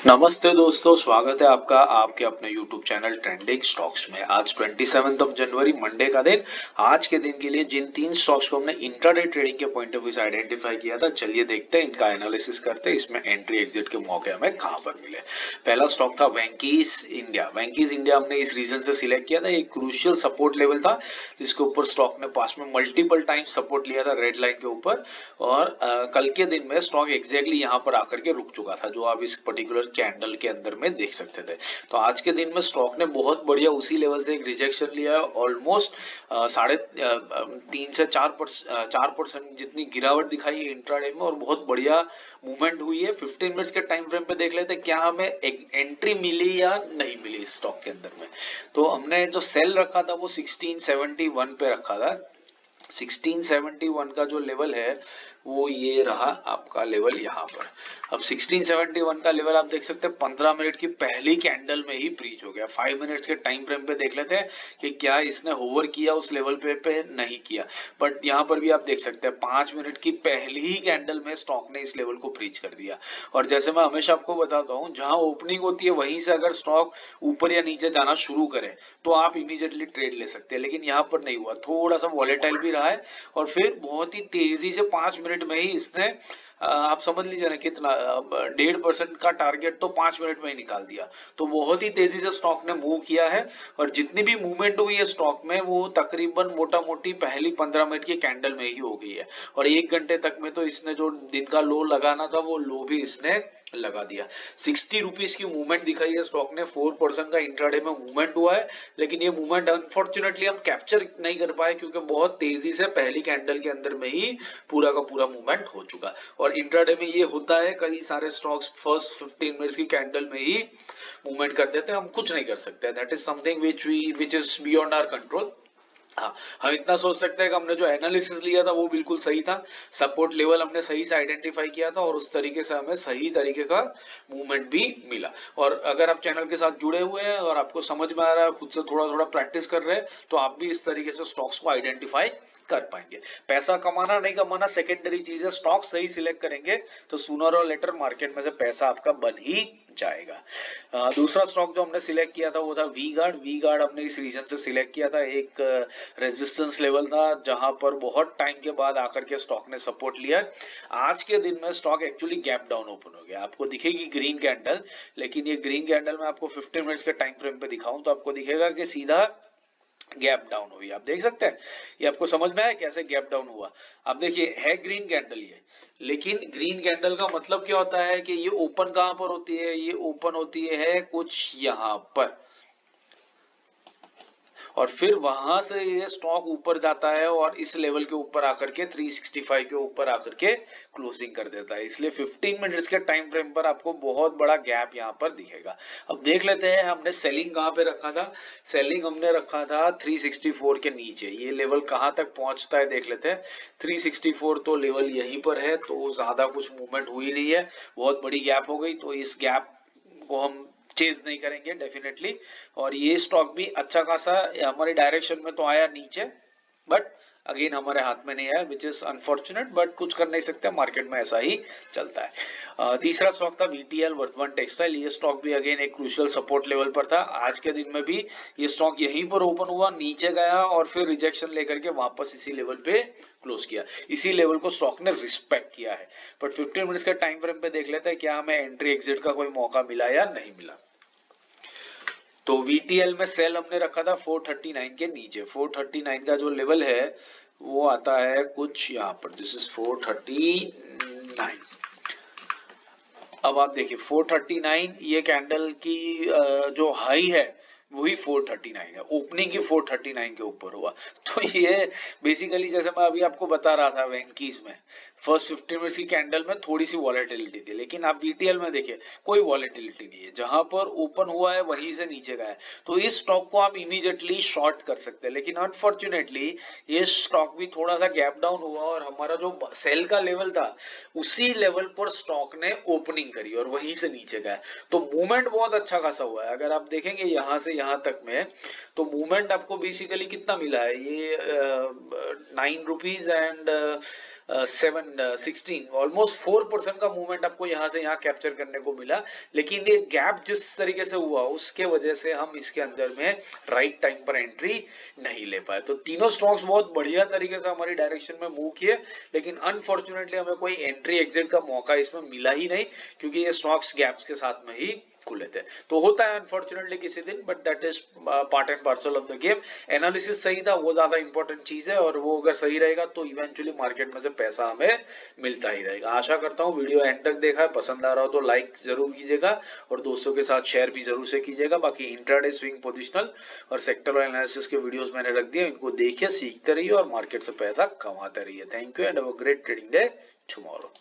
नमस्ते दोस्तों, स्वागत है आपका आपके अपने YouTube चैनल ट्रेंडिंग स्टॉक्स में। आज 27 जनवरी मंडे का दिन। आज के दिन के लिए जिन तीन स्टॉक्स को हमने इंट्राडे ट्रेडिंग के पॉइंट ऑफ व्यू से आइडेंटिफाई किया था, चलिए देखते हैं, इनका एनालिसिस करते हैं, इसमें एंट्री एग्जिट के मौके हमें कहां पर मिले। पहला स्टॉक था वेंकीज इंडिया। वेंकीज इंडिया हमने इस रीजन से सिलेक्ट किया था, एक क्रूशियल सपोर्ट लेवल था जिसके ऊपर स्टॉक ने पास में मल्टीपल टाइम सपोर्ट लिया था रेड लाइन के ऊपर। और कल के दिन में स्टॉक एग्जैक्टली यहां पर आकर के रुक चुका था, जो आप इस पर्टिकुलर कैंडल के अंदर में देख सकते थे। तो आज के दिन में स्टॉक ने बहुत बढ़िया उसी लेवल से एक रिजेक्शन लिया, ऑलमोस्ट 3.5 से 4% जितनी गिरावट दिखाई है इंट्राडे में, और बहुत बढ़िया मूवमेंट हुई है। 15 मिनट्स के टाइम फ्रेम पे देख लेते हैं क्या हमें एक एंट्री मिली या नहीं मिली इस स्टॉक के अंदर में। तो हमने जो सेल रखा था वो 1671 पे रखा था। 1671 का जो लेवल है वो ये रहा आपका लेवल यहाँ पर। अब 1671 का लेवल आप देख सकते हैं 15 मिनट की पहली कैंडल में ही ब्रीच हो गया। 5 मिनट्स के टाइम फ्रेम पे देख लेते हैं कि क्या इसने होवर किया उस लेवल पे नहीं किया। बट यहाँ पर भी आप देख सकते हैं 5 मिनट की पहली ही कैंडल में स्टॉक ने इस लेवल को ब्रीच कर दिया। और जैसे मैं हमेशा आपको बताता हूँ, जहां ओपनिंग होती है वहीं से अगर स्टॉक ऊपर या नीचे जाना शुरू करे तो आप इमीडिएटली ट्रेड ले सकते हैं, लेकिन यहाँ पर नहीं हुआ, थोड़ा सा वॉलेटाइल भी रहा है। और फिर बहुत ही तेजी से 5 मिनट में ही इसने आप समझ लीजिए ना कितना 1.5% का टारगेट तो 5 मिनट में ही निकाल दिया। तो बहुत ही तेजी से स्टॉक ने मूव किया है, और जितनी भी मूवमेंट हुई है स्टॉक में वो तकरीबन मोटा मोटी पहली 15 मिनट की कैंडल में ही हो गई है। और 1 घंटे तक में तो इसने जो दिन का लो लगाना था वो लो भी इसने लगा दिया। 60 रुपीज की मूवमेंट दिखाई है स्टॉक ने, 4% का इंट्राडे में मूवमेंट हुआ है। लेकिन ये मूवमेंट अनफॉर्चुनेटली हम कैप्चर नहीं कर पाए, क्योंकि बहुत तेजी से पहली कैंडल के अंदर में ही पूरा का पूरा मूवमेंट हो चुका। और इंट्राडे में ये होता है, कई सारे स्टॉक्स फर्स्ट 15 मिनट्स की कैंडल में ही मूवमेंट कर देते हैं, हम कुछ नहीं कर सकते। That is something which is beyond our control. हाँ, हम इतना सोच सकते हैं कि हमने जो एनालिसिस लिया था वो बिल्कुल सही था। सपोर्ट लेवल हमने सही से आइडेंटिफाई किया था, और उस तरीके से हमें सही तरीके का मूवमेंट भी मिला। और अगर आप चैनल के साथ जुड़े हुए हैं और आपको समझ में आ रहा है, खुद से थोड़ा थोड़ा प्रैक्टिस कर रहे हैं, तो आप भी इस तरीके से स्टॉक्स को आइडेंटिफाई कर पाएंगे। पैसा कमाना नहीं कमाना सेकेंडरी चीज है, स्टॉक सही सिलेक्ट करेंगे तो सूनर और लेटर मार्केट में से पैसा आपका बन ही जाएगा। दूसरा स्टॉक जो हमने सिलेक्ट किया था वो था वी गार्ड। वी गार्ड हमने इस रीजन से सिलेक्ट किया था, एक रेजिस्टेंस लेवल था जहां पर बहुत टाइम के बाद आकर के स्टॉक ने सपोर्ट लिया। आज के दिन में stock actually gap down open हो गया, आपको दिखेगी ग्रीन कैंडल, लेकिन ये ग्रीन कैंडल में आपको 15 मिनट्स के टाइम फ्रेम पे दिखाऊं तो आपको दिखेगा कि सीधा गैप डाउन हुई। आप देख सकते हैं, ये आपको समझ में आया कैसे गैप डाउन हुआ। आप देखिए है ग्रीन कैंडल ये, लेकिन ग्रीन कैंडल का मतलब क्या होता है कि ये ओपन कहां पर होती है, ये ओपन होती है कुछ यहां पर, और फिर वहां से ये स्टॉक ऊपर जाता है और इस लेवल के ऊपर आकर के 365 के ऊपर आकर के क्लोजिंग कर देता है। इसलिए 15 मिनट्स के टाइम फ्रेम पर आपको बहुत बड़ा गैप यहां पर दिखेगा। अब देख लेते हैं हमने सेलिंग कहां पे रखा था। सेलिंग हमने रखा था 364 के नीचे। ये लेवल कहां तक पहुंचता है देख लेते हैं। 364 तो लेवल यहीं पर है, तो ज्यादा कुछ मूवमेंट हुई नहीं है, बहुत बड़ी गैप हो गई, तो इस गैप को हम चेज नहीं करेंगे डेफिनेटली। और ये स्टॉक भी अच्छा खासा हमारे डायरेक्शन में तो आया नीचे, बट अगेन हमारे हाथ में नहीं आया, विच इज अनफॉर्चुनेट, बट कुछ कर नहीं सकते, मार्केट में ऐसा ही चलता है। तीसरा स्टॉक था वीटीएल वर्धमान टेक्सटाइल। ये स्टॉक भी अगेन एक क्रूशियल सपोर्ट लेवल पर था। आज के दिन में भी ये स्टॉक यहीं पर ओपन हुआ, नीचे गया और फिर रिजेक्शन लेकर के वापस इसी लेवल पे क्लोज किया। इसी लेवल को स्टॉक ने रिस्पेक्ट किया है। बट 15 मिनट्स के टाइम फ्रेम पे देख लेते हैं क्या हमें एंट्री एग्जिट का कोई मौका मिला या नहीं मिला। तो वीटीएल में सेल हमने रखा था 439 के नीचे। 439 का जो लेवल है वो आता है कुछ यहाँ पर, दिस इज 439। अब आप देखिए 439, ये कैंडल की जो हाई है वही 439 है, ओपनिंग की 439 के ऊपर हुआ। तो ये बेसिकली जैसे मैं अभी आपको बता रहा था वेंकीज में, फर्स्ट 15 मिनट्स की कैंडल में थोड़ी सी वॉलेटिलिटी थी, लेकिन आप वीटीएल में देखिए कोई वॉलेटिलिटी नहीं है, जहां पर ओपन हुआ है वहीं से नीचे गया है। तो इस स्टॉक को आप इमीडिएटली शॉर्ट कर सकते हैं, लेकिन अनफॉर्चुनेटली ये स्टॉक भी थोड़ा सा गैप डाउन हुआ, और हमारा जो सेल का लेवल था उसी लेवल पर स्टॉक ने ओपनिंग करी और वहीं से नीचे गया। तो मूवमेंट बहुत अच्छा खासा हुआ है। अगर आप देखेंगे यहां से यहां तक में, तो मूवमेंट आपको बेसिकली कितना मिला है, ये 9 रुपीज एंड 716 ऑलमोस्ट 4% का मूवमेंट आपको यहाँ से यहाँ कैप्चर करने को मिला। लेकिन ये गैप जिस तरीके से हुआ उसके वजह से हम इसके अंदर में राइट टाइम पर एंट्री नहीं ले पाए। तो तीनों स्टॉक्स बहुत बढ़िया तरीके से हमारी डायरेक्शन में मूव किए, लेकिन अनफॉर्चुनेटली हमें कोई एंट्री एग्जिट का मौका इसमें मिला ही नहीं, क्योंकि ये स्टॉक्स गैप्स के साथ में ही खुले थे। तो होता है अनफॉर्चुनेटली किसी दिन, but that is part and parcel of the game. Analysis सही था, वो ज्यादा इंपॉर्टेंट चीज है, और वो अगर सही रहेगा तो इवेंचुअली मार्केट में से पैसा हमें मिलता ही रहेगा। आशा करता हूँ वीडियो एंड तक देखा है, पसंद आ रहा हो तो लाइक जरूर कीजिएगा और दोस्तों के साथ शेयर भी जरूर से कीजिएगा। बाकी इंट्राडे, स्विंग पोजिशनल और सेक्टर एनालिसिस के वीडियोस मैंने रख दिए, इनको देखिए, सीखते रहिए और मार्केट से पैसा कमाते रहिए। Thank you and have a great trading day tomorrow.